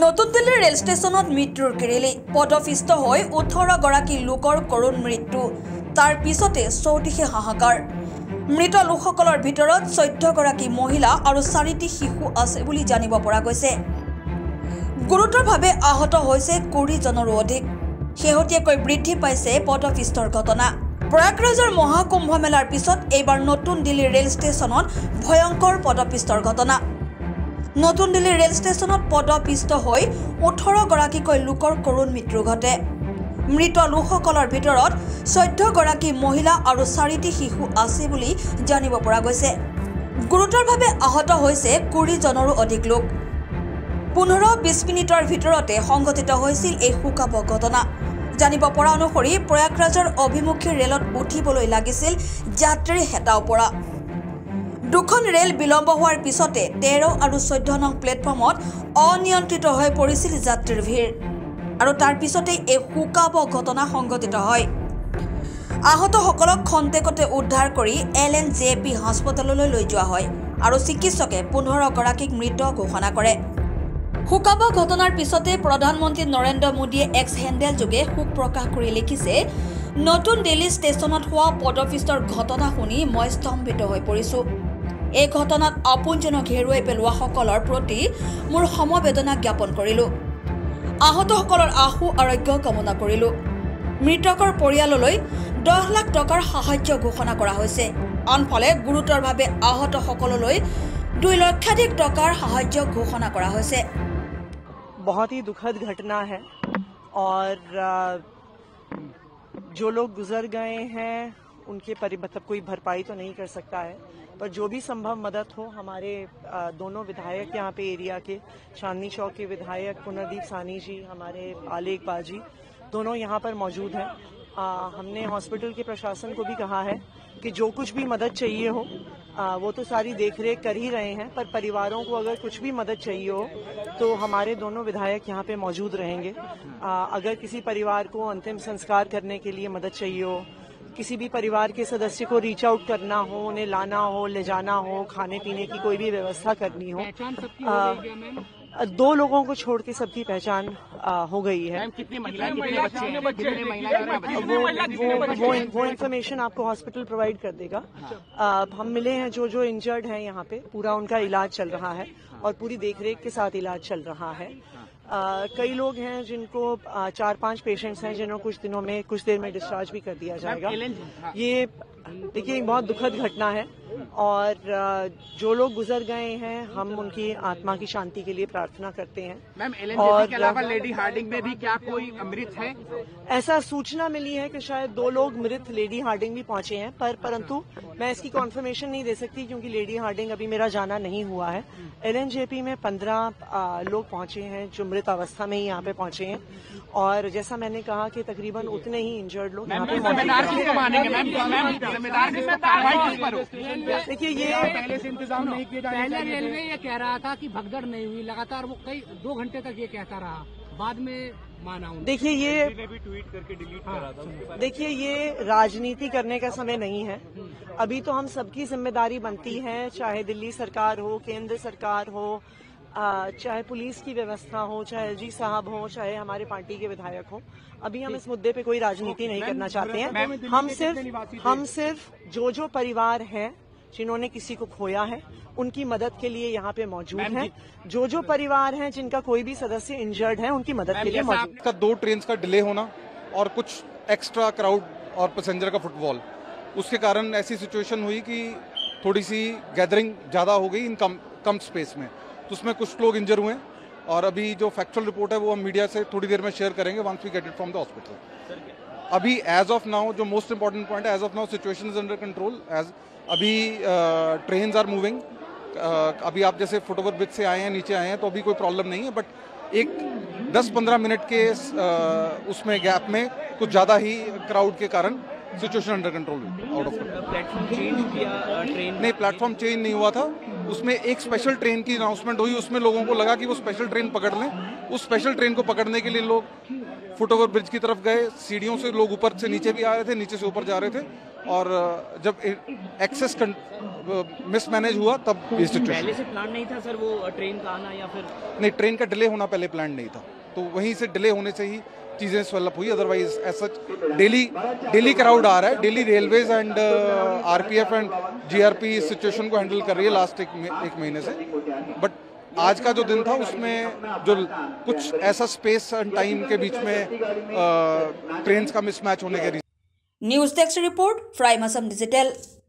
নতুন দিল্লীৰ ৰেল ষ্টেচনত মৃত্যুৰ কেৰেলি পদপিষ্ট হৈ 18 গৰাকী লোকৰ কৰুণ মৃত্যু তাৰ পিছতে চৌদিশে হাহাকাৰ মৃত লোকসকলৰ ভিতৰত 14 গৰাকী মহিলা আৰু 4টি শিশু আছে বুলি জানিব পৰা গৈছে গুৰুতৰভাৱে আহত হৈছে 20 জনৰো অধিক শেহতীয়াকৈ বৃদ্ধি পাইছে পদপিষ্টৰ ঘটনা প্ৰয়াগৰাজৰ মহাকুম্ভ মেলাৰ পিছত এইবাৰ নতুন দিল্লীৰ ৰেল ষ্টেচনত ভয়ংকৰ পদপিষ্টৰ ঘটনা নতুন দিল্লীৰ ৰেল ষ্টেচনত পদপিষ্ট হৈ 18 গৰাকীকৈ লোকৰ কৰুণ মৃত্যু ঘটে মৃত লোকসকলৰ ভিতৰত 14 গৰাকী মহিলা আৰু 4টি শিশু আছে বুলি জানিব পৰা গৈছে গুৰুতৰভাৱে আহত হৈছে 20 জনৰো অধিক লোক 15-20 মিনিটৰ ভিতৰতে সংঘটিত হৈছিল এই শোকাবহ ঘটনা জানিব পৰা অনুসৰি প্ৰয়াগৰাজৰ অভিমুখী ৰেলত উঠিবলৈ লাগিছিল যাত্ৰীৰ হেতাও পৰা দুখন ৰেল বিলম্ব হোৱাৰ পিছতে 13 আৰু 14 নং প্লেটফৰ্মত অনিয়ন্ত্ৰিত হৈ পৰিছিল যাত্ৰীৰ ভিৰ আৰু তাৰ পিছতে এই শোকাবহ ঘটনা সংঘটিত হয় আহতসকলক খন্তেকতে উদ্ধাৰ কৰি LNJP হাস্পতাললৈ লৈ যোৱা হয় আৰু চিকিৎসকে 15 গৰাকীক মৃত ঘোষণা কৰে শোকাবহ ঘটনাৰ পিছতে প্ৰধানমন্ত্ৰী নৰেন্দ্ৰ মোদীয়ে এক্স হেণ্ডেল যোগে শোক প্ৰকাশ কৰি লিখিছে নতুন দিল্লী ষ্টেচনত হোৱা পদপিষ্টৰ ঘটনা শুনি মই স্তম্ভিত হৈ পৰিছো এই ঘটনাত আপোনজনক হেৰুৱাই পেলোৱাসকলৰ প্ৰতি মোৰ সমবেদনা জ্ঞাপন কৰিলো আহতসকলৰ আশু আৰোগ্য কামনা কৰিলো মৃতকৰ পৰিয়াললৈ 10 লাখ টকাৰ সাহায্য ঘোষণা কৰা হৈছে আনফালে গুৰুতৰভাৱে আহতসকললৈ 2 লক্ষাধিক টকাৰ সাহায্য ঘোষণা কৰা হৈছে बहुत ही दुखद घटना है और जो लोग गुजर गए हैं उनके मतलब कोई भरपाई तो नहीं कर सकता है पर जो भी संभव मदद हो हमारे दोनों विधायक यहाँ पे एरिया के चांदनी चौक के विधायक पुनर्दीप सानी जी हमारे आलेख बाजी दोनों यहाँ पर मौजूद हैं हमने हॉस्पिटल के प्रशासन को भी कहा है कि जो कुछ भी मदद चाहिए हो वो तो सारी देखरेख कर ही रहे हैं पर परिवारों को अगर कुछ भी मदद चाहिए हो तो हमारे दोनों विधायक यहाँ पे मौजूद रहेंगे अगर किसी परिवार को अंतिम संस्कार करने के लिए मदद चाहिए हो किसी भी परिवार के सदस्य को रीच आउट करना हो उन्हें लाना हो ले जाना हो खाने पीने की कोई भी व्यवस्था करनी हो 2 लोगों को छोड़ के सबकी पहचान हो गई है कितनी महिलाएं कितने बच्चे हैं वो इन्फॉर्मेशन आपको हॉस्पिटल प्रोवाइड कर देगा हम मिले हैं जो इंजर्ड हैं यहाँ पे पूरा उनका इलाज चल रहा है और पूरी देखरेख के साथ इलाज चल रहा है कई लोग हैं जिनको 4-5 पेशेंट्स हैं जिन्हें कुछ देर में डिस्चार्ज भी कर दिया जाएगा ये देखिए बहुत दुखद घटना है और जो लोग गुजर गए हैं हम उनकी आत्मा की शांति के लिए प्रार्थना करते हैं मैम LNJP के अलावा लेडी हार्डिंग में भी क्या कोई मृत है ऐसा सूचना मिली है कि शायद 2 लोग मृत लेडी हार्डिंग भी पहुंचे हैं परंतु मैं इसकी कॉन्फर्मेशन नहीं दे सकती क्योंकि लेडी हार्डिंग अभी मेरा जाना नहीं हुआ है LNJP में 15 लोग पहुंचे हैं जो मृत अवस्था में ही यहाँ पे पहुंचे हैं और जैसा मैंने कहा कि तकरीबन उतने ही इंजर्ड लोग यहाँ पे देखिए ये पहले से इंतजाम नहीं किया जा रहा है रेलवे ये कह रहा था कि भगदड़ नहीं हुई लगातार वो कई 2 घंटे तक ये कहता रहा बाद में माना देखिए ये भी ट्वीट करके डिलीट करा था देखिए ये राजनीति करने का समय नहीं है अभी तो हम सबकी जिम्मेदारी बनती है चाहे दिल्ली सरकार हो केंद्र सरकार हो चाहे पुलिस की व्यवस्था हो चाहे LG साहब हो चाहे हमारे पार्टी के विधायक हो अभी हम इस मुद्दे पे कोई राजनीति नहीं करना चाहते हैं हम सिर्फ जो परिवार हैं जिन्होंने किसी को खोया है उनकी मदद के लिए यहाँ पे मौजूद हैं जो परिवार हैं जिनका कोई भी सदस्य इंजर्ड है उनकी मदद के लिए मौजूद 2 ट्रेन का डिले होना और कुछ एक्स्ट्रा क्राउड और पैसेंजर का फुटबॉल उसके कारण ऐसी सिचुएशन हुई कि थोड़ी सी गैदरिंग ज्यादा हो गई इन कम स्पेस में तो उसमें कुछ लोग इंजर हुए और अभी जो फैक्चुअल रिपोर्ट है वो हम मीडिया से थोड़ी देर में शेयर करेंगे once we get it from the hospital अभी एज ऑफ नाउ जो मोस्ट इंपॉर्टेंट पॉइंट है as of now situation is under control अभी ट्रेन्स आर मूविंग अभी आप जैसे फुटओवर ब्रिज से आए हैं नीचे आए हैं तो अभी कोई प्रॉब्लम नहीं है बट एक 10-15 मिनट के उसमें गैप में कुछ ज़्यादा ही क्राउड के कारण सिचुएशन अंडर कंट्रोल हुई, out of control. Platform change किया ट्रेन नहीं, प्लेटफॉर्म चेंज नहीं हुआ था। उसमें एक स्पेशल ट्रेन की अनाउंसमेंट हुई, उसमें लोगों को लगा कि वो स्पेशल ट्रेन पकड़ लें। उस स्पेशल ट्रेन को पकड़ने के लिए लोग फुट ओवर ब्रिज की तरफ गए, सीढ़ियों से लोग ऊपर से नीचे भी आ रहे थे, नीचे से ऊपर जा रहे थे, और जब एक्सेस मिसमैनेज हुआ तब ये सिचुएशन। पहले से प्लान नहीं था सर वो ट्रेन का आना, या फिर नहीं, ट्रेन का डिले होना पहले प्लान नहीं था, तो वहीं से डिले होने से ही चीज़ें स्वेलअप हुई। अदरवाइज ऐसा डेली क्राउड आ रहा है, daily railways and RPF and GRP इस सिचुएशन को हैंडल कर रही है लास्ट एक महीने से। बट आज का जो दिन था उसमें जो कुछ ऐसा स्पेस एंड टाइम के बीच में ट्रेन्स का मिसमैच होने के news desk report, prime Assam digital.